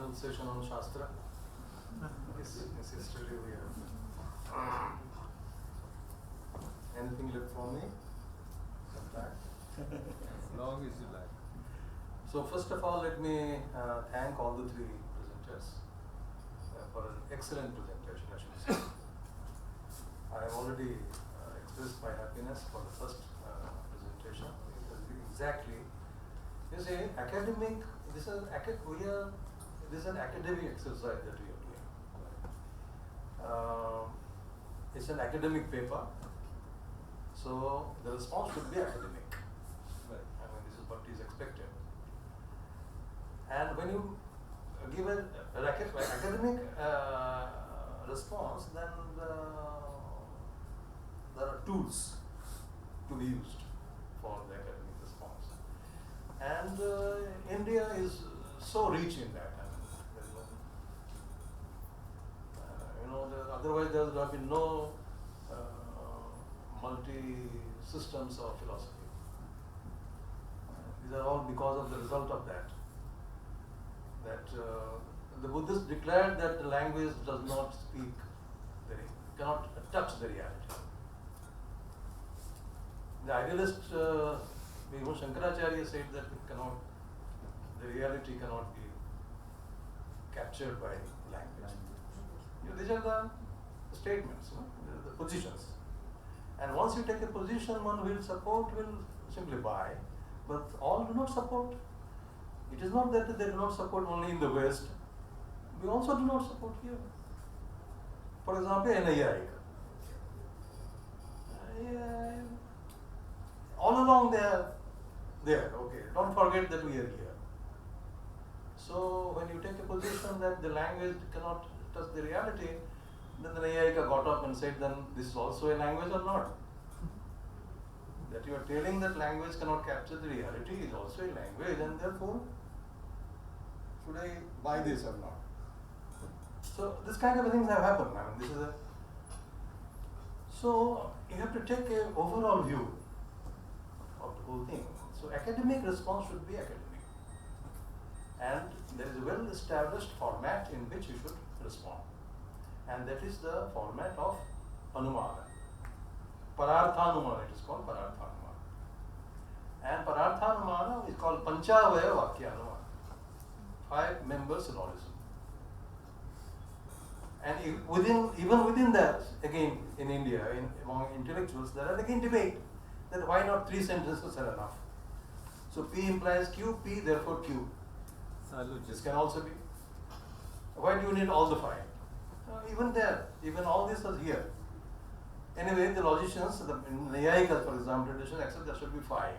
final session on Shastra. Yes, yesterday we have. Anything left for me? As long as you like. So first of all, let me thank all the three presenters for an excellent presentation, I should say. I have already expressed my happiness for the first presentation. It was exactly, you see, academic. This is an academic exercise that we are doing. It's an academic paper, so the response should be academic. Right. I mean, this is what is expected. And when you give an academic response, then there are tools to be used for the academic response. And India is so rich in that. I mean, otherwise there would have been no multi-systems of philosophy. These are all because of the result of that. The Buddhists declared that the language does not cannot touch the reality. The idealist, even Shankaracharya said that the reality cannot be captured by language. These are the statements, the positions. And once you take a position, one will simply buy, but all do not support. It is not that they do not support only in the West. We also do not support here. For example, NII. All along they are there. Okay, don't forget that we are here. So when you take a position that the language cannot touch the reality, then the Nayayika got up and said, then this is also a language or not? That you are telling that language cannot capture the reality is also a language, and therefore, should I buy this or not? So this kind of things have happened. I mean, so you have to take an overall view of the whole thing. So academic response should be academic, and there is a well-established format in which you should respond, and that is the format of Anumana. Pararthanumana, it is called Pararthanumana. And Pararthanumana is called Panchavaya Vakyanumana. 5 member syllogism. And even within that, again in India, among intellectuals, there are again debate that why not 3 sentences are enough. So P implies Q, P therefore Q. This can also be. Why do you need all the 5? Even all this is here. Anyway, the logicians, the Nayayikas, for example, tradition accept there should be 5.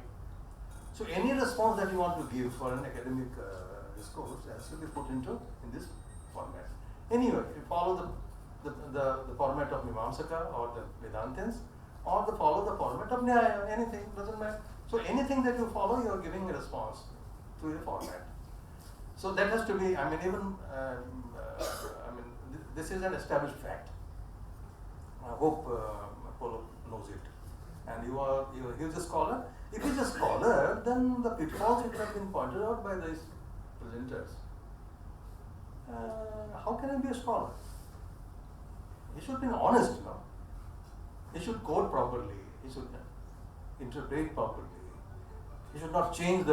So any response that you want to give for an academic discourse has to be put in this format. Anyway, if you follow the format of Mimamsaka or the Vedantins, or follow the format of Nyaya, anything, doesn't matter. So anything that you follow, you are giving a response to a format. So that has to be, this is an established fact. I hope Pollock knows it. And he's a scholar. If he's a scholar, then the pitfalls which have been pointed out by these presenters. How can he be a scholar? He should be honest, He should quote properly. He should interpret properly. He should not change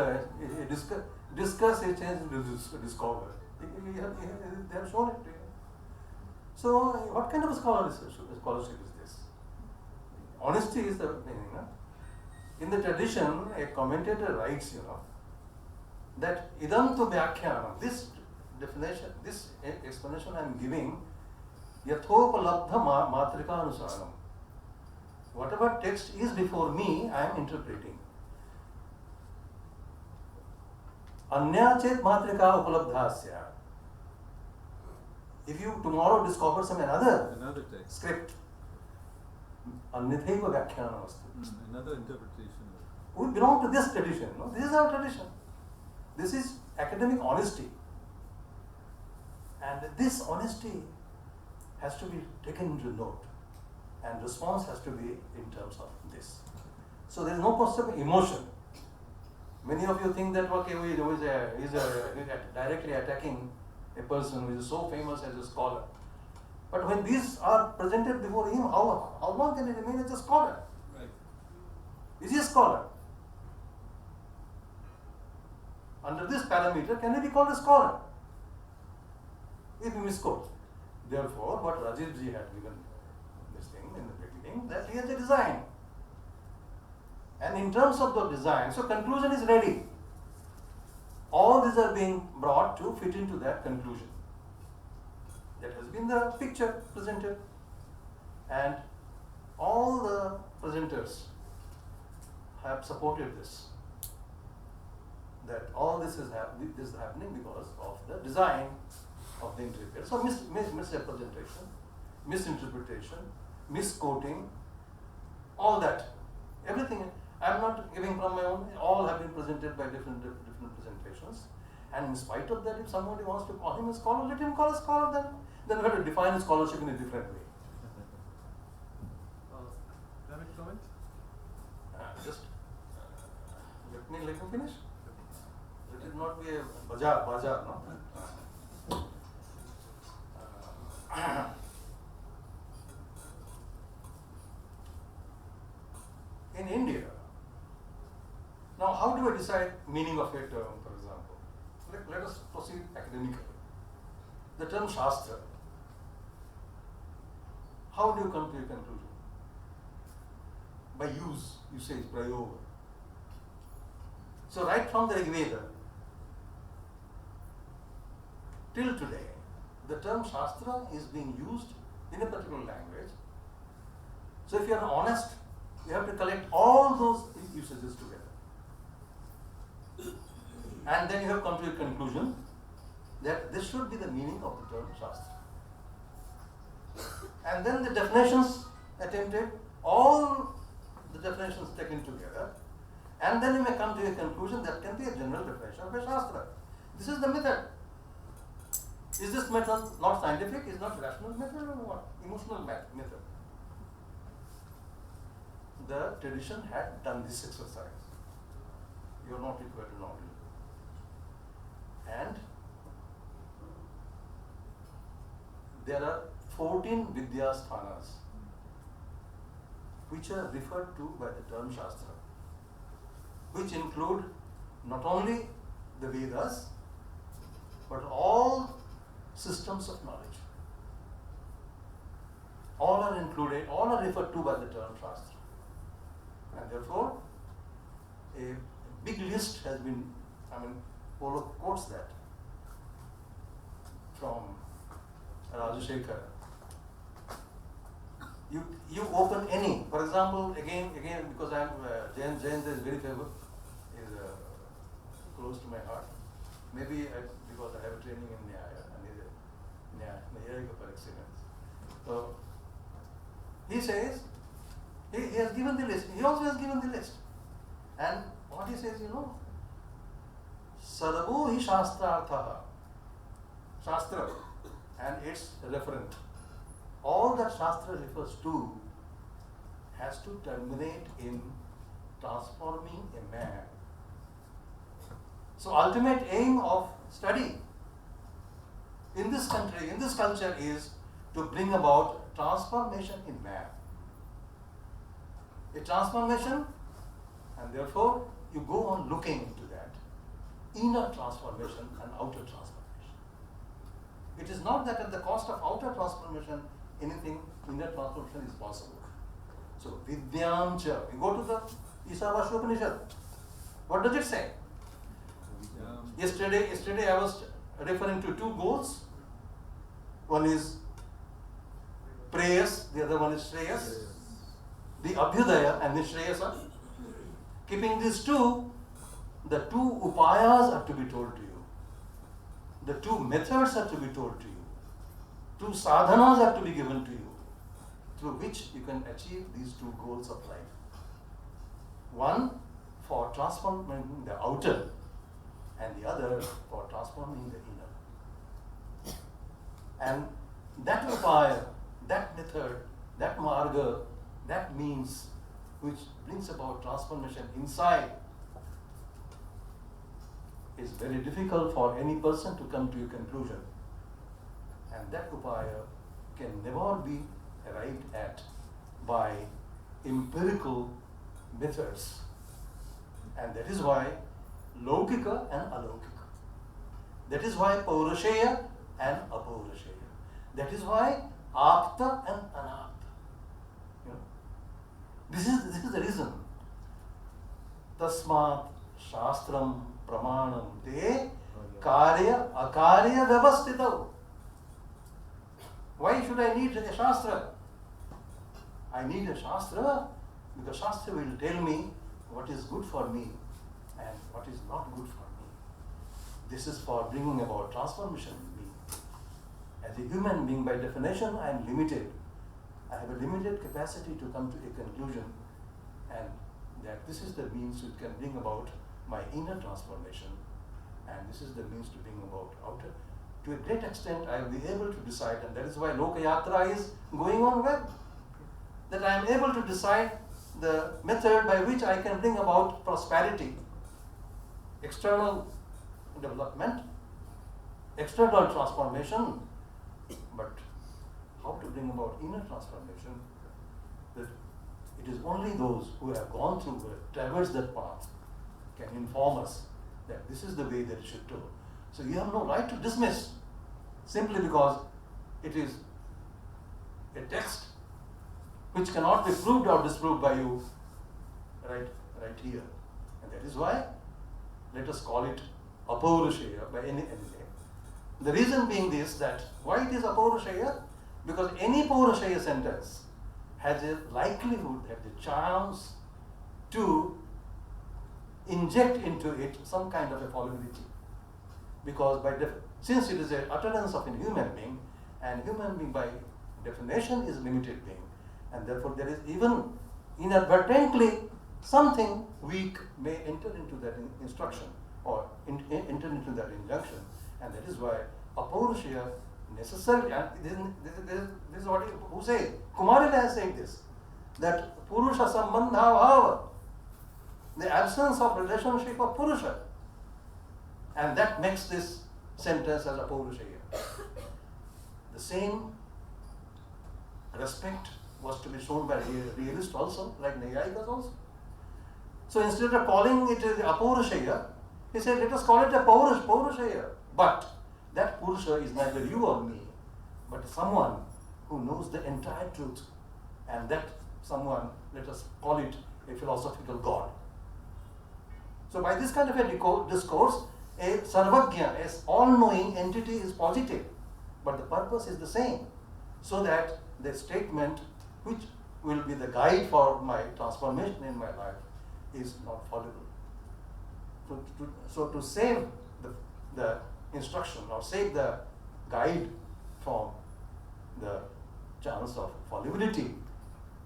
discuss a change to discover. They have shown it to you. So, what kind of a scholarship is this? Honesty is the meaning. In the tradition, a commentator writes, that idam tu vyakhyana, this definition, this explanation I am giving, yathopalabdha matrika anusaranam. Whatever text is before me, I am interpreting. Anya chet matrika upalabdhasya. If you tomorrow discover some another text, script, anyathaiva vyakhyana astu. Another interpretation. We belong to this tradition. This is our tradition. This is academic honesty. And this honesty has to be taken into note. And response has to be in terms of this. So there is no possible emotion. Many of you think that, okay, he is directly attacking a person who is so famous as a scholar. But when these are presented before him, how long can he remain as a scholar? Right. Is he a scholar? Under this parameter, can he be called a scholar? If he misquotes. Therefore, what Rajiv ji had given this thing in the beginning, that he has a design. And in terms of the design, so conclusion is ready. All these are being brought to fit into that conclusion. That has been the picture presented. And all the presenters have supported this. That all this is happening because of the design of the interpreter. So misrepresentation, misinterpretation, misquoting, all that, everything. I am not giving from my own. All have been presented by different presentations. And in spite of that, if somebody wants to call him a scholar, let him call a scholar. Then we have to define scholarship in a different way. Direct comment? Just let me finish. Let it not be a bazaar, no? In India, now how do I decide meaning of a term, for example? Let us proceed academically. The term Shastra, how do you come to a conclusion? By use, you say it's prayoga. So right from the Rig Veda till today, the term Shastra is being used in a particular language. So if you are honest, you have to collect all those usages together. And then you have come to a conclusion that this should be the meaning of the term Shastra. And then the definitions attempted, all the definitions taken together, and then you may come to a conclusion that can be a general definition of a Shastra. This is the method. Is this method not scientific? Is not rational method or what? Emotional method. The tradition had done this exercise. You are not required to not do it. And there are 14 Vidyasthanas which are referred to by the term Shastra, which include not only the Vedas but all systems of knowledge. All are included, all are referred to by the term Shastra. And therefore, a big list has been, Pollock quotes that from Rajasekhar. You open any, for example, again, because I am Jayanta is very favorite, is close to my heart. Maybe because I have a training in Nyaya and Nyaya for excellence. So he says he has given the list. He also has given the list, and what he says, Sarvo hi Shastrarthaha, Shastra, and its referent. All that Shastra refers to has to terminate in transforming a man. So ultimate aim of study in this country, in this culture, is to bring about transformation in man. A transformation, and therefore you go on looking into that inner transformation and outer transformation. It is not that at the cost of outer transformation, anything inner transformation is possible. So Vidyamcha, we go to the Isavasya Upanishad. What does it say? Yesterday I was referring to two goals. One is prayers, the other one is shreyas. The Abhyudaya and the shreyasa. Keeping these two, the two upayas are to be told to you. The two methods are to be told to you. Two sadhanas are to be given to you, through which you can achieve these two goals of life. One for transforming the outer, and the other for transforming the inner. And that upaya, that method, that marga, that means which brings about transformation inside is very difficult for any person to come to a conclusion And that upaya can never be arrived at by empirical methods. And that is why Laukika and Alaukika. That is why Paurusheya and Apaurusheya. That is why Apta and Anapta. You know? This is the reason. Tasmat Shastram Pramanam Te Karya Akarya Vyavastitau. Why should I need a Shastra? I need a Shastra because Shastra will tell me what is good for me and what is not good for me. This is for bringing about transformation in me. As a human being, by definition, I am limited. I have a limited capacity to come to a conclusion, and that this is the means which can bring about my inner transformation, and this is the means to bring about outer. To a great extent, I will be able to decide, and that is why Lokayatra is going on well. That I am able to decide the method by which I can bring about prosperity, external development, external transformation, but how to bring about inner transformation, that it is only those who have gone through, who have traversed that path, can inform us that this is the way that it should do. So you have no right to dismiss simply because it is a text which cannot be proved or disproved by you right here. And that is why let us call it Apaurusheya by any name. The reason being this, that why it is Apaurusheya? Because any Paurusheya sentence has a likelihood, has a chance to inject into it some kind of a fallibility. Because since it is an utterance of a human being, and human being by definition is limited being, and therefore there is even inadvertently something weak may enter into that instruction or enter into that injunction, and that is why Apaurusheya necessarily, and this is what who says, Kumarila has said this, that Purusha Sambandha Bhava, the absence of relationship of Purusha, and that makes this sentence as Apaurusheya. The same respect was to be shown by realists also, like Nayayikas also. So instead of calling it Apaurusheya, he said, let us call it a Paurusheya. But that Purusha is neither you or me, but someone who knows the entire truth. And that someone, let us call it a philosophical God. So by this kind of a discourse, a Sarvagya, an all-knowing entity is posited, but the purpose is the same, so that the statement which will be the guide for my transformation in my life is not fallible. So to save the instruction or save the guide from the chance of fallibility,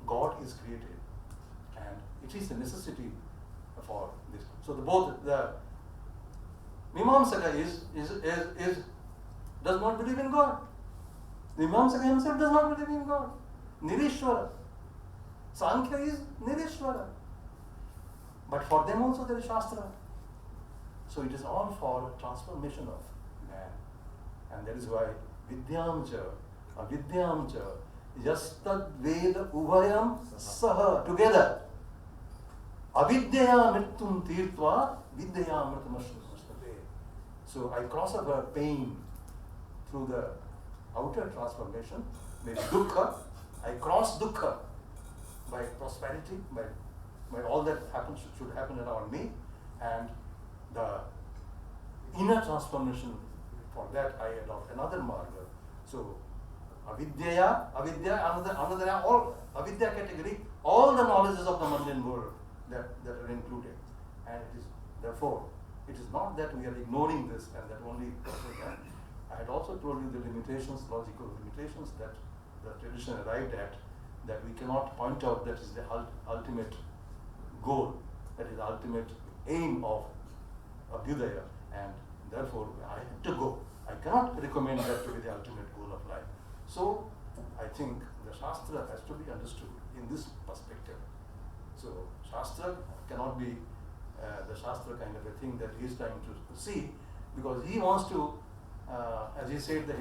God is created, and it is a necessity for this. So the Mimamsaka does not believe in God. The Mimamsaka himself does not believe in God. Nirishwara. Sankhya is Nirishwara. But for them also there is Shastra. So it is all for transformation of man. And that is why Vidyamcha, Avidyamcha, Yastad Veda Uvayam Saha, together. Avidyaya Mritum Tirtva, Vidyaya Mritamashmastate. So I cross over pain through the outer transformation, maybe dukkha. I cross dukkha by prosperity, by all that happens should happen around me, and the inner transformation, for that I adopt another marga. So avidya, another all avidya category, all the knowledges of the mundane world that are included, and it is therefore it is not that we are ignoring this and that only. I had also told you the limitations, logical limitations that the tradition arrived at, that we cannot point out that is the ultimate goal, that is the ultimate aim of Abhyudaya, and therefore I have to go. I cannot recommend that to be the ultimate goal of life. So I think the Shastra has to be understood in this perspective. So Shastra cannot be the Shastra kind of a thing that he is trying to see, because he wants to as he said, that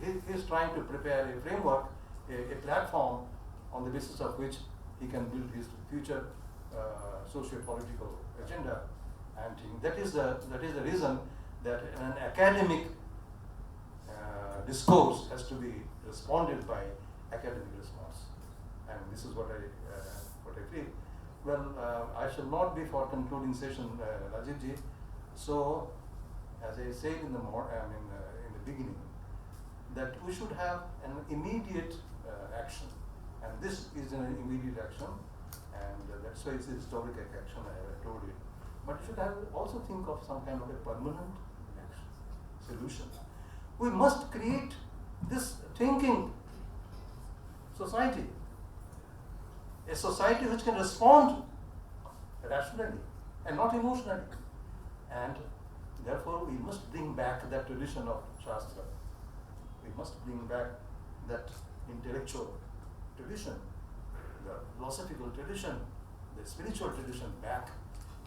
he is trying to prepare a framework, a platform on the basis of which he can build his future socio-political agenda. And that is the reason that an academic discourse has to be responded by academic response. And this is what I feel. Well, I shall not be for concluding session, Rajiv ji. So, as I said in the beginning, that we should have an immediate action, and this is an immediate action, and that's why it's a historic action. I told you, but we should have also think of some kind of a permanent action solution. We must create this thinking society, a society which can respond rationally and not emotionally. And therefore, we must bring back that tradition of Shastra. We must bring back that intellectual tradition, the philosophical tradition, the spiritual tradition back.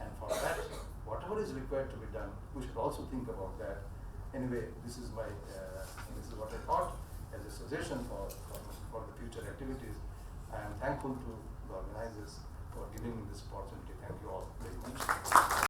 And for that, whatever is required to be done, we should also think about that. Anyway, this is what I thought as a suggestion for the future activities. I am thankful to the organizers for giving me this opportunity. Thank you.